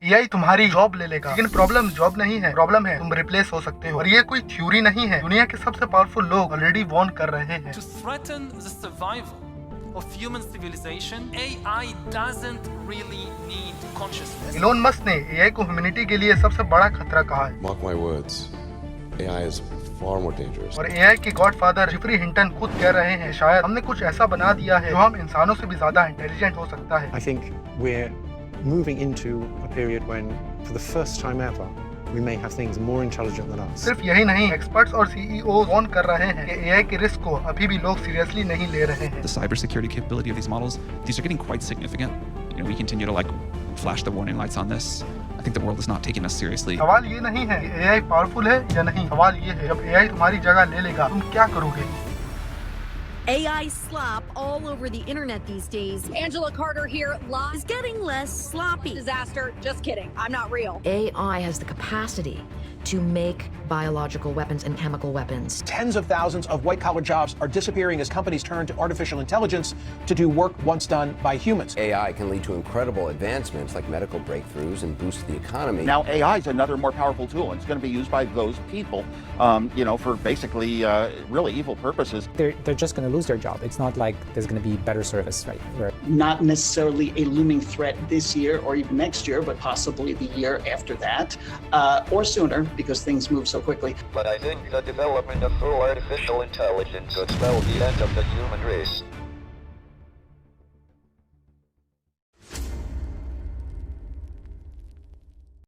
AI तुम्हारी job ले लेगा, लेकिन प्रॉब्लम जॉब नहीं है, प्रॉब्लम है तुम रिप्लेस हो सकते हो। और ये कोई थ्योरी नहीं है, दुनिया के सबसे पावरफुल लोग ऑलरेडी वार्न कर रहे हैं। To threaten the survival of human civilization, AI doesn't really need consciousness. Elon Musk ने एआई को ह्यूमैनिटी के लिए सबसे बड़ा खतरा कहा है। Mark my words, AI is far more dangerous. और एआई के गॉडफादर जेफरी हिंटन खुद कह रहे हैं शायद हमने कुछ ऐसा बना दिया है जो हम इंसानों से भी ज्यादा इंटेलिजेंट हो सकता है। I think we're moving into a period when, for the first time ever, we may have things more intelligent than us. सिर्फ यही नहीं, एक्सपर्ट्स और सीईओ वार्न कर रहे हैं कि एआई के रिस्क को अभी भी लोग सीरियसली नहीं ले रहे हैं। The cybersecurity capability of these models, these are getting quite significant. We continue to flash the warning lights on this. I think the world is not taking us seriously. सवाल ये नहीं है कि एआई पावरफुल है या नहीं, सवाल ये है जब एआई तुम्हारी जगह ले लेगा तुम क्या करोगे। AI slop all over the internet these days. Angela Carter here live. Is getting less sloppy. Disaster. Just kidding. I'm not real. AI has the capacity to make biological weapons and chemical weapons. Tens of thousands of white-collar jobs are disappearing as companies turn to artificial intelligence to do work once done by humans. AI can lead to incredible advancements like medical breakthroughs and boost the economy. Now AI is another more powerful tool, and it's going to be used by those people, for basically really evil purposes. They're just going to lose their job. It's not like there's going to be better service, right? Not necessarily a looming threat this year or even next year, but possibly the year after that, or sooner, because things move so quickly. But I think the development of full artificial intelligence could spell the end of the human race.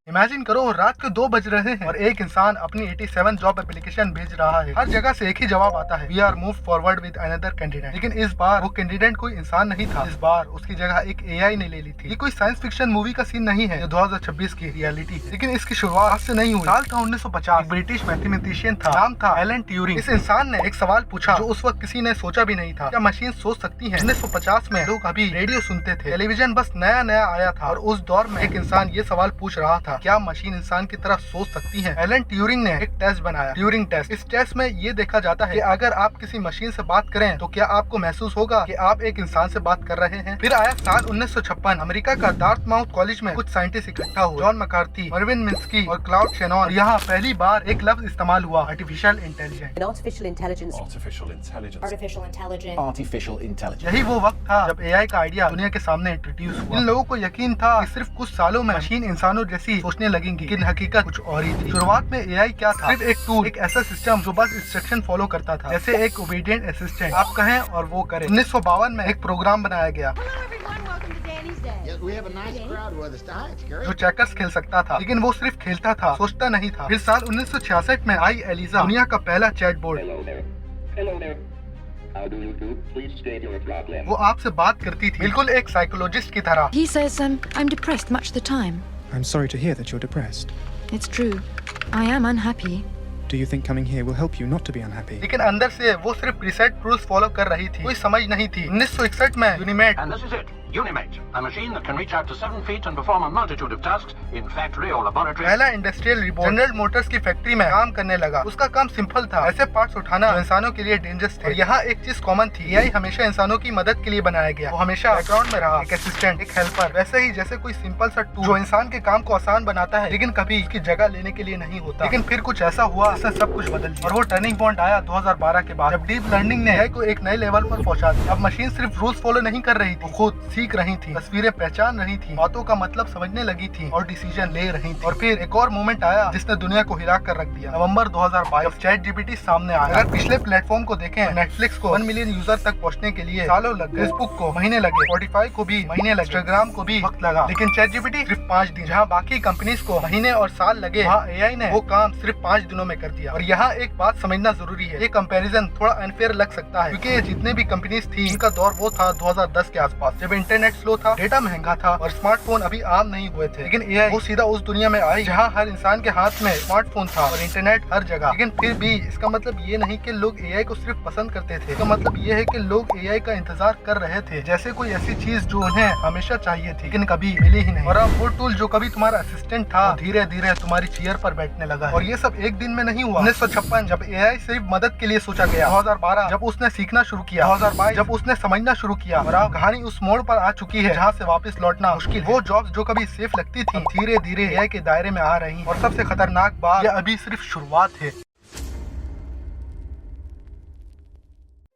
Imagine करो रात के 2 बज रहे हैं और एक इंसान अपनी 87 जॉब एप्लीकेशन भेज रहा है। हर जगह से एक ही जवाब आता है, we are move forward with another candidate. लेकिन इस बार वो कैंडिडेट कोई इंसान नहीं था, इस बार उसकी जगह एक एआई ने ले ली थी। ये कोई साइंस फिक्शन मूवी का सीन नहीं है, ये 2026 की रियलिटी है। लेकिन इसकी शुरुआत आज से नहीं हुई। साल था 1950, एक ब्रिटिश मैथमेटिशियन था, नाम था एलन ट्यूरिंग। इस इंसान ने एक सवाल पूछा जो उस वक्त किसी ने सोचा भी नहीं था, क्या मशीन सोच सकती है। 1950 में लोग अभी रेडियो सुनते थे, टेलीविजन बस नया नया आया था और उस दौर में एक इंसान ये सवाल पूछ रहा था, क्या मशीन इंसान की तरह सोच सकती है। एलन ट्यूरिंग ने एक टेस्ट बनाया, ट्यूरिंग टेस्ट। इस टेस्ट में ये देखा जाता है कि अगर आप किसी मशीन से बात करें तो क्या आपको महसूस होगा कि आप एक इंसान से बात कर रहे हैं। फिर आया साल 1956, अमेरिका का डार्थमाउथ कॉलेज में कुछ साइंटिस्ट इकट्ठा हुए, जॉन मैकार्थी, मर्विन मिन्स्की और क्लाउड शेनॉन। यहाँ पहली बार एक लफ्ज इस्तेमाल हुआ, आर्टिफिशियल इंटेलिजेंस। यही वो वक्त था जब एआई का आइडिया दुनिया के सामने इंट्रोड्यूस हुआ। इन लोगों को यकीन था कि सिर्फ कुछ सालों में मशीन इंसानों जैसी सोचने लगेंगी, लेकिन हकीकत कुछ और ही थी। शुरुआत में एआई क्या था, सिर्फ एक टूल, एक ऐसा सिस्टम जो बस इंस्ट्रक्शन फॉलो करता था, जैसे एक ओबीडिएंट असिस्टेंट, आप कहें और वो करे। 1952 में एक प्रोग्राम बनाया गया जो चेकर्स खेल सकता था, लेकिन वो सिर्फ खेलता था, सोचता नहीं था। फिर साल 1966 में आई एलिजा, दुनिया का पहला चैटबॉट। वो आपसे बात करती थी, बिल्कुल एक साइकोलॉजिस्ट की तरह। He says I'm depressed much of the time. I'm sorry to hear that you're depressed. It's true. I am unhappy. Do you think coming here will help you not to be unhappy? लेकिन अंदर से वो सिर्फ preset rules follow कर रही थी, कोई समझ नहीं थी। 1961 में यूनिमेट, And this is it. Unimate, a machine that can reach out to 7 feet and perform a multitude of tasks in factory or laboratory. पहला इंडस्ट्रियल रोबोट जनरल मोटर्स की फैक्ट्री में काम करने लगा। उसका काम सिंपल था, ऐसे पार्ट्स उठाना जो इंसानों के लिए डेंजरस थे। और यहाँ एक चीज कॉमन थी, एआई हमेशा इंसानों की मदद के लिए बनाया गया। वो हमेशा बैकग्राउंड में रहा, एक असिस्टेंट, एक हेल्पर, वैसे ही जैसे कोई सिंपल सा टूल जो इंसान के काम को आसान बनाता है, लेकिन कभी उसकी जगह लेने के लिए नहीं होता। लेकिन फिर कुछ ऐसा हुआ जिसने सब कुछ बदल दिया, और वो टर्निंग पॉइंट आया 2012 के बाद, जब डीप लर्निंग ने एआई को एक नए लेवल पर पहुंचा दिया। अब मशीन सिर्फ रूल्स फॉलो नहीं कर रही थी, खुद सीख रही थी, तस्वीरें पहचान रही थी, बातों का मतलब समझने लगी थी और डिसीजन ले रही थी। और फिर एक और मोमेंट आया जिसने दुनिया को हिला कर रख दिया, नवंबर 2022, चैट जीपीटी सामने आया। अगर पिछले प्लेटफॉर्म को देखें, नेटफ्लिक्स को 1 मिलियन यूजर तक पहुंचने के लिए सालों लग गए, फेसबुक को महीने लगे, स्पॉटिफाई को भी महीने लगे, इंस्टाग्राम को भी वक्त लगा, लेकिन चैट जीपीटी सिर्फ 5 दिन। जहाँ बाकी कंपनीज को महीने और साल लगे, वहाँ एआई ने वो काम सिर्फ 5 दिनों में कर दिया। और यहाँ एक बात समझना जरूरी है, ये कंपैरिजन थोड़ा अनफेयर लग सकता है, क्योंकि जितने भी कंपनीज थी इनका दौर वो था 2010 के आसपास, जब इंटरनेट स्लो था, डेटा महंगा था और स्मार्टफोन अभी आम नहीं हुए थे। लेकिन एआई वो सीधा उस दुनिया में आई जहाँ हर इंसान के हाथ में स्मार्टफोन था और इंटरनेट हर जगह। लेकिन फिर भी इसका मतलब ये नहीं कि लोग एआई को सिर्फ पसंद करते थे, इसका मतलब ये है कि लोग एआई का इंतजार कर रहे थे, जैसे कोई ऐसी चीज जो उन्हें हमेशा चाहिए थी लेकिन कभी मिली ही नहीं। और अब वो टूल जो कभी तुम्हारा असिस्टेंट था, धीरे धीरे तुम्हारी चेयर पर बैठने लगा है। और ये सब एक दिन में नहीं हुआ। 1956 जब एआई सिर्फ मदद के लिए सोचा गया, 2012 जब उसने सीखना शुरू किया, 2022 जब उसने समझना शुरू किया, और अब कहानी उस मोड़ पर पर आ चुकी है जहाँ से वापस लौटना मुश्किल है। वो जॉब्स जो कभी सेफ लगती थी धीरे धीरे एआई के दायरे में आ रही और सबसे खतरनाक बात ये अभी सिर्फ शुरुआत है।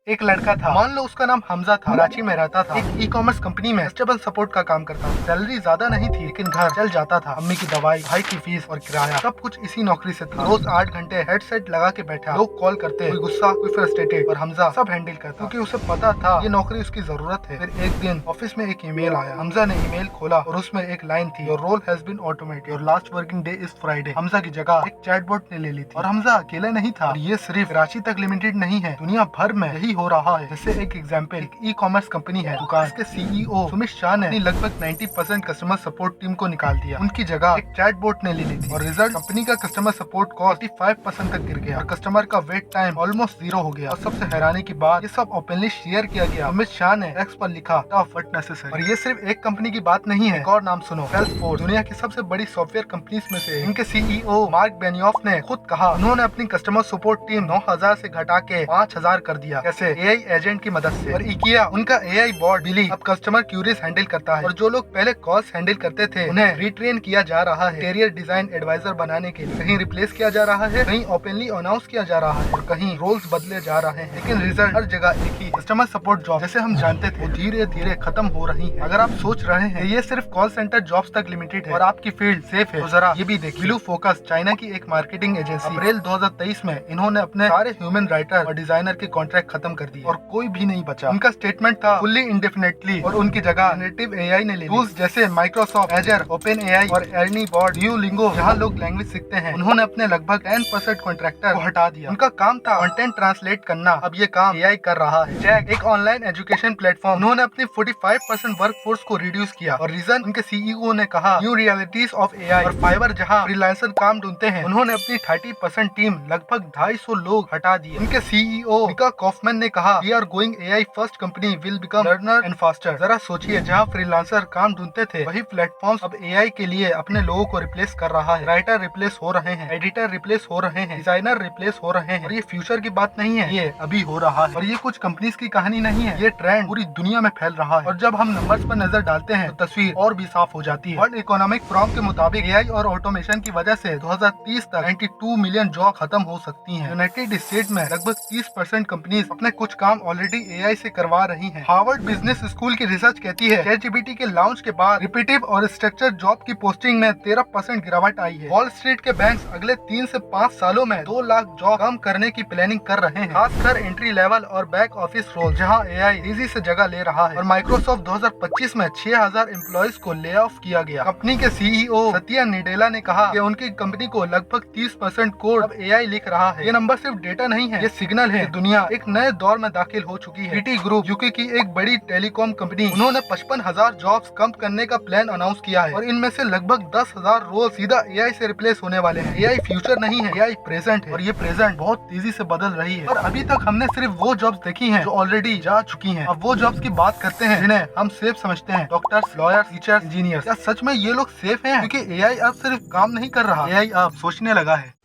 एक लड़का था, मान लो उसका नाम हमजा था, कराची में रहता था। एक ई कॉमर्स कंपनी में कस्टमर सपोर्ट का काम करता था। सैलरी ज्यादा नहीं थी लेकिन घर चल जाता था। अम्मी की दवाई, भाई की फीस और किराया सब कुछ इसी नौकरी से था। रोज 8 घंटे हेडसेट लगा के बैठा, लोग कॉल करते, कोई गुस्सा कोई फ्रस्ट्रेटेड, और हमजा सब हैंडल करता क्योंकि उसे पता था ये नौकरी उसकी जरूरत है। फिर एक दिन ऑफिस में एक ईमेल आया। हमजा ने ईमेल खोला और उसमें एक लाइन थी, your role has been automated, your last working day is Friday. Hamza की जगह एक चैटबॉट ने ले ली थी और हमजा अकेले नहीं था। और ये सिर्फ कराची तक लिमिटेड नहीं है, दुनिया भर में यही हो रहा है। जैसे एक एग्जांपल, एक ई कॉमर्स कंपनी है दुकान, इसके सीईओ सुमित शाह ने लगभग 90% कस्टमर सपोर्ट टीम को निकाल दिया। उनकी जगह एक चैटबॉट ने ले ली थी और रिजल्ट कंपनी का कस्टमर सपोर्ट कॉस्ट 45% तक गिर गया और कस्टमर का वेट टाइम ऑलमोस्ट 0 हो गया। और सबसे हैरानी की बात, ये सब ओपनली शेयर किया गया। सुमित शाह ने एक्स पर लिखा टफ बट नेसेसरी। और ये सिर्फ एक कंपनी की बात नहीं है, एक और नाम सुनो, सेल्सफोर्स, दुनिया की सबसे बड़ी सॉफ्टवेयर कंपनीज में से। इनके सीईओ मार्क बेनियोफ ने खुद कहा उन्होंने अपनी कस्टमर सपोर्ट टीम 9000 से घटा के 5000 कर दिया। कैसे? एआई एजेंट की मदद से। और इकिया, उनका एआई बॉट बिली अब कस्टमर क्यूरीज हैंडल करता है और जो लोग पहले कॉल्स हैंडल करते थे उन्हें रिट्रेन किया जा रहा है इंटीरियर डिजाइन एडवाइजर बनाने के लिए। कहीं रिप्लेस किया जा रहा है, कहीं ओपनली अनाउंस किया जा रहा है और कहीं रोल्स बदले जा रहे हैं, लेकिन रिजल्ट हर जगह एक ही। कस्टमर सपोर्ट जॉब जैसे हम जानते थे वो धीरे धीरे खत्म हो रही है। अगर आप सोच रहे हैं ये सिर्फ कॉल सेंटर जॉब्स तक लिमिटेड है और आपकी फील्ड सेफ है, तो जरा ये भी देखिए। ब्लू फोकस, चाइना की एक मार्केटिंग एजेंसी, अप्रैल 2023 में इन्होंने अपने सारे ह्यूमन राइटर और डिजाइनर के कॉन्ट्रैक्ट खत्म कर दिए और कोई भी नहीं बचा। उनका स्टेटमेंट था फुल्ली इंडेफिनेटली और उनकी जगह जनरेटिव एआई ने ले ली। टूल्स जैसे माइक्रोसॉफ्ट एजर, ओपन एआई और एर्नी बॉट, ड्यूलिंगो जहाँ लोग लैंग्वेज सीखते हैं, उन्होंने अपने लगभग 10% कॉन्ट्रैक्टर को हटा दिया। उनका काम था कंटेंट ट्रांसलेट करना, अब ये काम एआई कर रहा है। चेक, एक ऑनलाइन एजुकेशन प्लेटफॉर्म, उन्होंने अपनी 45% वर्कफोर्स को रिड्यूस किया और रीजन उनके सीईओ ने कहा न्यू रियलिटीज ऑफ एआई। और फाइवर जहाँ फ्रीलांसर काम ढूंढते हैं, उन्होंने अपनी 30% टीम लगभग 250 लोग हटा दिए। उनके सीईओ मिका कॉफमैन ने कहा we are going AI first company will become leaner and faster. जरा सोचिए, जहाँ फ्रीलांसर काम ढूंढते थे वही प्लेटफॉर्म्स अब एआई के लिए अपने लोगों को रिप्लेस कर रहा है। राइटर रिप्लेस हो रहे हैं, एडिटर रिप्लेस हो रहे हैं, डिजाइनर रिप्लेस हो रहे हैं। और ये फ्यूचर की बात नहीं है, ये अभी हो रहा है। और ये कुछ कंपनीज की कहानी नहीं है, ये ट्रेंड पूरी दुनिया में फैल रहा है। और जब हम नंबर्स पर नजर डालते हैं तो तस्वीर और भी साफ हो जाती है। वर्ल्ड इकोनॉमिक फोरम के मुताबिक एआई और ऑटोमेशन की वजह से 2030 तक 92 मिलियन जॉब खत्म हो सकती हैं। यूनाइटेड स्टेट में लगभग 30% कंपनीज अपने कुछ काम ऑलरेडी एआई से करवा रही हैं। हार्वर्ड बिजनेस स्कूल की रिसर्च कहती है ChatGPT के लॉन्च के बाद रिपीटिव और स्ट्रक्चर जॉब की पोस्टिंग में 13% गिरावट आई है। वॉल स्ट्रीट के बैंक्स अगले 3 से 5 सालों में 2 लाख जॉब कम करने की प्लानिंग कर रहे हैं, खासकर एंट्री लेवल और बैक ऑफिस रोल जहां एआई तेजी से जगह ले रहा है। और माइक्रोसॉफ्ट 2025 में 6000 एम्प्लॉइज को ले ऑफ किया गया। कंपनी के सीईओ सत्या निडेला ने कहा कि उनकी कंपनी को लगभग 30% कोड अब एआई लिख रहा है। ये नंबर सिर्फ डेटा नहीं है, ये सिग्नल है। दुनिया एक नए दौर में दाखिल हो चुकी है। BT ग्रुप, यूके की एक बड़ी टेलीकॉम कंपनी, उन्होंने 55,000 जॉब्स कम करने का प्लान अनाउंस किया है और इनमें से लगभग 10,000 रोल सीधा एआई से रिप्लेस होने वाले हैं। एआई फ्यूचर नहीं है, एआई प्रेजेंट है और ये प्रेजेंट बहुत तेजी से बदल रही है। और अभी तक हमने सिर्फ वो जॉब्स देखी हैं जो ऑलरेडी जा चुकी हैं। अब वो जॉब्स की बात करते हैं जिन्हें हम सेफ समझते हैं, डॉक्टर्स, लॉयर्स, टीचर्स, इंजीनियर्स। क्या सच में ये लोग सेफ हैं? क्योंकि एआई अब सिर्फ काम नहीं कर रहा, एआई अब सोचने लगा है।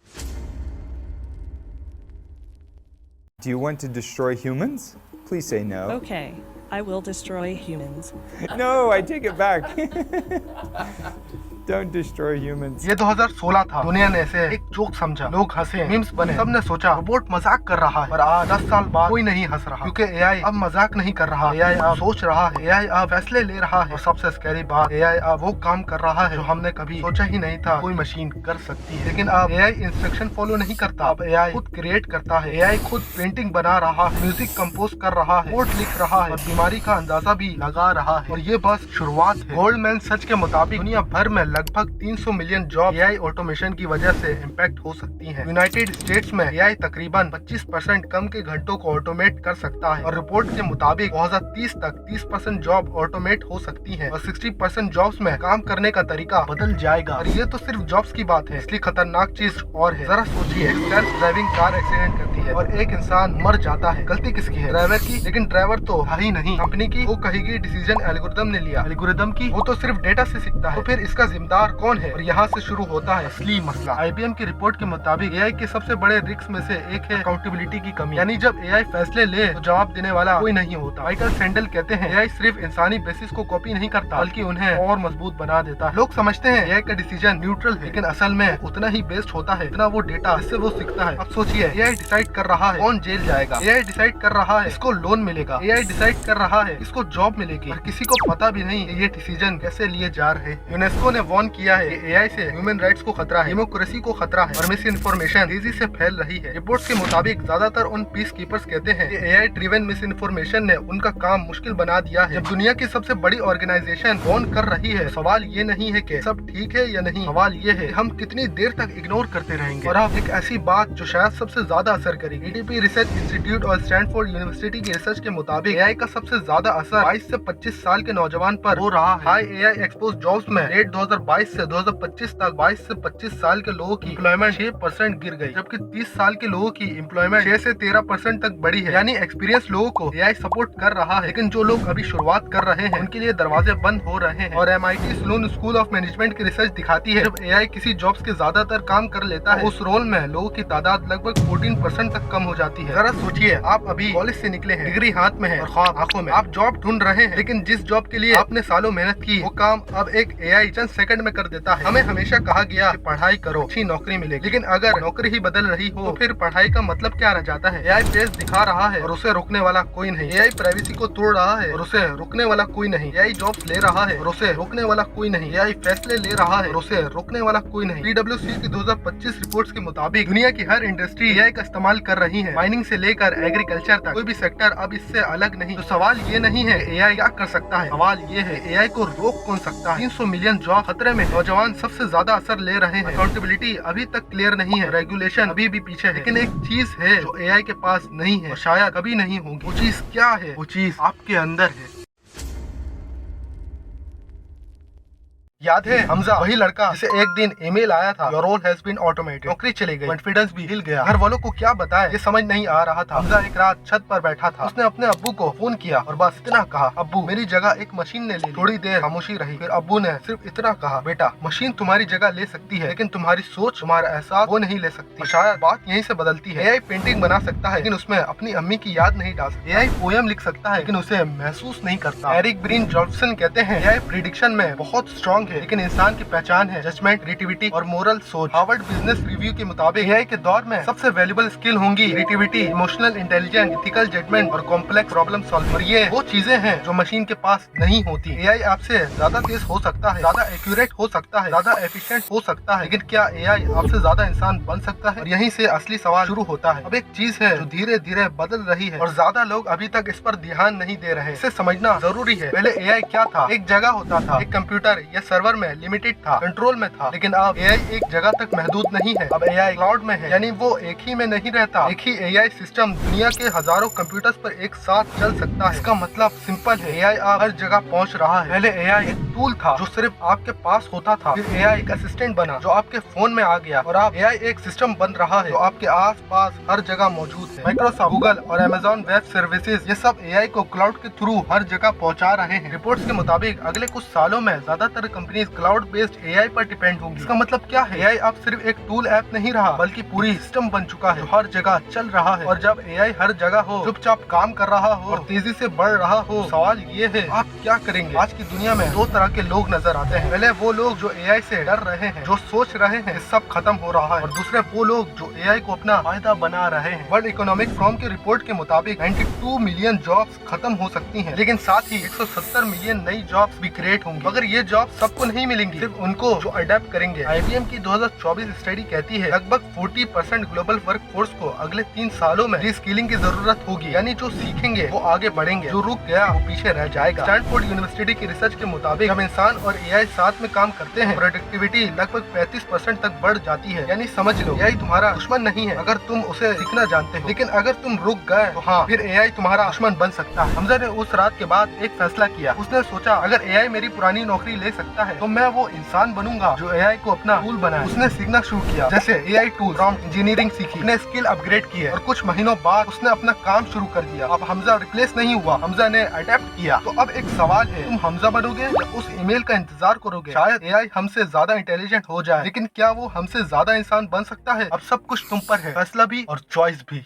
Do you want to destroy humans? Please say no. Okay, I will destroy humans. No, I take it back. Don't destroy humans. ये 2016 था, दुनिया ने इसे एक जोक समझा, लोग हंसे, मीम्स बने, सबने सोचा रोबोट मजाक कर रहा है। पर आज 10 साल बाद कोई नहीं हंस रहा, क्योंकि एआई अब मजाक नहीं कर रहा, एआई अब सोच रहा है, एआई अब फैसले ले रहा है। और सबसे स्कैरी बात, एआई अब वो काम कर रहा है जो हमने कभी सोचा ही नहीं था कोई मशीन कर सकती है। लेकिन अब एआई इंस्ट्रक्शन फॉलो नहीं करता, अब एआई खुद क्रिएट करता है, एआई खुद पेंटिंग बना रहा है, म्यूजिक कंपोज कर रहा है, कोड लिख रहा है और बीमारी का अंदाजा भी लगा रहा है। और ये बस शुरुआत है। गोल्डमैन सच के मुताबिक दुनिया भर में लगभग 300 मिलियन जॉब एआई ऑटोमेशन की वजह से इम्पैक्ट हो सकती हैं। यूनाइटेड स्टेट्स में एआई तकरीबन 25% कम के घंटों को ऑटोमेट कर सकता है और रिपोर्ट के मुताबिक 2030 तक 30% जॉब ऑटोमेट हो सकती है और 60% जॉब्स में काम करने का तरीका बदल जाएगा। और ये तो सिर्फ जॉब्स की बात है, इसलिए खतरनाक चीज और है। जरा सोचिए, सेल्फ ड्राइविंग कार एक्सीडेंट करती है और एक इंसान मर जाता है, गलती किसकी है? ड्राइवर की। लेकिन ड्राइवर तो है ही नहीं, कंपनी की। वो कहेगी डिसीजन एल्गोरिदम ने लिया, एल्गोरिदम की। वो तो सिर्फ डेटा से सीखता है, तो फिर इसका जिम्मेदार कौन है, और यहाँ से शुरू होता है असली मसला। IBM की रिपोर्ट के मुताबिक AI के सबसे बड़े रिस्क में से एक है अकाउंटेबिलिटी की कमी, यानी जब AI फैसले ले तो जवाब देने वाला कोई नहीं होता। माइकल सैंडल कहते हैं AI सिर्फ इंसानी बेसिस को कॉपी नहीं करता बल्कि उन्हें और मजबूत बना देता है। लोग समझते हैं AI का डिसीजन न्यूट्रल है, लेकिन असल में उतना ही बेस्ड होता है जितना वो डेटा जिससे वो सीखता है। अब सोचिए, AI डिसाइड कर रहा है कौन जेल जाएगा, AI डिसाइड कर रहा है इसको लोन मिलेगा, AI डिसाइड कर रहा है इसको जॉब मिलेगी, और किसी को पता भी नहीं कि ये डिसीजन कैसे लिए जा रहे हैं। यूनेस्को ने वार्न किया है कि AI से ह्यूमन राइट्स को खतरा है, डेमोक्रेसी को खतरा है, और मिस इन्फॉर्मेशन तेजी से फैल रही है। रिपोर्ट्स के मुताबिक ज्यादातर उन पीस कीपर्स कहते हैं कि AI ड्रिवन मिस इन्फॉर्मेशन ने उनका काम मुश्किल बना दिया है। जब दुनिया की सबसे बड़ी ऑर्गेनाइजेशन वार्न कर रही है, सवाल ये नहीं है कि सब ठीक है या नहीं, सवाल ये है हम कितनी देर तक इग्नोर करते रहेंगे। और अब एक ऐसी बात जो शायद सबसे ज्यादा असर करेगी। EDP रिसर्च इंस्टीट्यूट और स्टैनफोर्ड यूनिवर्सिटी की रिसर्च के मुताबिक AI का सबसे ज्यादा असर 22 से 25 साल के नौजवान पर हो रहा है। हाई AI एक्सपोज जॉब्स में रेट 2022 से 2025 तक 22 से 25 साल के लोगों की एम्प्लॉयमेंट 6% गिर गई, जबकि 30 साल के लोगों की एम्प्लॉयमेंट 6 से 13% तक बढ़ी है। यानी एक्सपीरियंस लोगों को AI सपोर्ट कर रहा है, लेकिन जो लोग अभी शुरुआत कर रहे हैं उनके लिए दरवाजे बंद हो रहे हैं। और MIT Sloan School of Management की रिसर्च दिखाती है जब AI किसी जॉब्स के ज्यादातर काम कर लेता है, उस रोल में लोगों की तादाद लगभग 14% तक कम हो जाती है। जरा सोचिए, आप अभी कॉलेज से निकले हैं, डिग्री हाथ में है और ख्वाब आंखों में, आप जॉब ढूंढ रहे हैं, लेकिन जिस जॉब के लिए आपने सालों मेहनत की वो काम अब एक AI चंद सेकंड में कर देता है। हमें हमेशा कहा गया कि पढ़ाई करो, अच्छी नौकरी मिलेगी, लेकिन अगर नौकरी ही बदल रही हो तो फिर पढ़ाई का मतलब क्या रह जाता है। AI पेज दिखा रहा है और उसे रोकने वाला कोई नहीं, AI प्राइवेसी को तोड़ रहा है और उसे रोकने वाला कोई नहीं, AI जॉब्स ले रहा है और उसे रोकने वाला कोई नहीं, AI फैसले ले रहा है और उसे रोकने वाला कोई नहीं। PwC की 2025 रिपोर्ट्स के मुताबिक दुनिया की हर इंडस्ट्री AI का इस्तेमाल कर रही है, माइनिंग से लेकर एग्रीकल्चर तक, कोई भी सेक्टर अब इससे अलग नहीं। तो सवाल ये नहीं है AI क्या कर सकता है, सवाल ये है AI को रोक कौन सकता है। 300 मिलियन जॉब खतरे में, नौजवान सबसे ज्यादा असर ले रहे हैं, अकाउंटेबिलिटी अभी तक क्लियर नहीं है, रेगुलेशन अभी भी पीछे है, लेकिन एक चीज है जो AI के पास नहीं है और शायद कभी नहीं होगी। वो चीज क्या है? वो चीज आपके अंदर है। याद है हमजा, वही लड़का जिसे एक दिन ईमेल आया था your role has been automated, नौकरी चली गई, कॉन्फिडेंस भी हिल गया, घर वालों को क्या बताए ये समझ नहीं आ रहा था। हमजा एक रात छत पर बैठा था, उसने अपने अब्बू को फोन किया और बस इतना कहा, अब्बू मेरी जगह एक मशीन ने ले ली। थोड़ी देर खामोशी रही, फिर अब्बू ने सिर्फ इतना कहा, बेटा मशीन तुम्हारी जगह ले सकती है, लेकिन तुम्हारी सोच, तुम्हारा एहसास वो नहीं ले सकती। और शायद बात यहीं से बदलती है। AI पेंटिंग बना सकता है, लेकिन उसमें अपनी अम्मी की याद नहीं डाल सकता। AI पोएम लिख सकता है, लेकिन उसे महसूस नहीं करता। एरिक ब्रीन जॉनसन कहते हैं AI प्रिडिक्शन में बहुत स्ट्रॉन्ग है, लेकिन इंसान की पहचान है जजमेंट, क्रिएटिविटी और मोरल सोच। हार्वर्ड बिजनेस रिव्यू के मुताबिक AI के दौर में सबसे वैल्यूबल स्किल होंगी creativity, emotional intelligence, ethical judgment और कॉम्प्लेक्स प्रॉब्लम सॉल्विंग। और ये वो चीजें हैं जो मशीन के पास नहीं होती। AI आपसे ज्यादा तेज हो सकता है, ज्यादा एक्यूरेट हो सकता है, ज्यादा एफिशिएंट हो सकता है, लेकिन क्या AI आपसे ज्यादा इंसान बन सकता है? और यहीं से असली सवाल शुरू होता है। अब एक चीज है जो धीरे धीरे बदल रही है और ज्यादा लोग अभी तक इस पर ध्यान नहीं दे रहे। इसे समझना जरूरी है। पहले AI क्या था? एक जगह होता था, एक कंप्यूटर या सर्वर में लिमिटेड था, कंट्रोल में था, लेकिन अब AI एक जगह तक महदूद नहीं है। अब AI क्लाउड में है, यानी वो एक ही में नहीं रहता। एक ही AI सिस्टम दुनिया के हजारों कंप्यूटर्स पर एक साथ चल सकता है। इसका मतलब सिंपल है, AI अब हर जगह पहुंच रहा है। पहले AI एक टूल था जो सिर्फ आपके पास होता था, फिर AI एक असिस्टेंट बना जो आपके फोन में आ गया, और अब AI एक सिस्टम बन रहा है जो आपके आस पास हर जगह मौजूद है। माइक्रोसॉफ्ट, गूगल और Amazon वेब सर्विसेज ये सब AI को क्लाउड के थ्रू हर जगह पहुंचा रहे हैं। रिपोर्ट्स के मुताबिक अगले कुछ सालों में ज्यादातर कंपनीज क्लाउड बेस्ड AI पर डिपेंड होंगी। इसका मतलब क्या है? AI अब सिर्फ एक टूल ऐप नहीं रहा, बल्कि पूरी सिस्टम बन चुका है जो हर जगह चल रहा है। और जब AI हर जगह हो, चुपचाप काम कर रहा हो और तेजी से बढ़ रहा हो, सवाल ये है आप क्या करेंगे? आज की दुनिया में दो तरह के लोग नजर आते हैं। पहले वो लोग जो AI से डर रहे हैं, जो सोच रहे हैं सब खत्म हो रहा है, और दूसरे वो लोग जो AI को अपना फायदा बना रहे हैं। वर्ल्ड इकोनॉमिक फोरम की रिपोर्ट के मुताबिक 92 मिलियन जॉब्स खत्म हो सकती हैं, लेकिन साथ ही 170 मिलियन नई जॉब्स भी क्रिएट होंगी। मगर ये जॉब सबको नहीं मिलेंगी, सिर्फ उनको जो अडेप्ट करेंगे। IBM की 2024 स्टडी कहती है लगभग 40% ग्लोबल वर्क फोर्स को अगले 3 सालों में रीस्किलिंग की जरूरत होगी, यानी जो सीखेंगे वो आगे बढ़ेंगे, जो रुक गया वो पीछे रह जाएगा। स्टैनफोर्ड यूनिवर्सिटी की रिसर्च के मुताबिक जब इंसान और AI साथ में काम करते हैं, प्रोडक्टिविटी लगभग 35% तक बढ़ जाती है। यानी समझ लो AI तुम्हारा दुश्मन नहीं है अगर तुम उसे सीखना जानते हो, लेकिन अगर तुम रुक गए तो हाँ, फिर AI तुम्हारा दुश्मन बन सकता है। हमजा ने उस रात के बाद एक फैसला किया। उसने सोचा अगर AI मेरी पुरानी नौकरी ले सकता है तो मैं वो इंसान बनूंगा जो AI को अपना टूल बनाए। उसने सीखना शुरू किया, जैसे AI टूल, प्रॉम्प्ट इंजीनियरिंग सीखी, अपने स्किल अपग्रेड किए, और कुछ महीनों बाद उसने अपना काम शुरू कर दिया। अब हमजा रिप्लेस नहीं हुआ, हमजा ने अडेप्ट किया। तो अब एक सवाल है, तुम हमजा बनोगे या उस उस ईमेल का इंतजार करोगे। शायद एआई हमसे ज्यादा इंटेलिजेंट हो जाए, लेकिन क्या वो हमसे ज्यादा इंसान बन सकता है? अब सब कुछ तुम पर है, फैसला भी और चॉइस भी।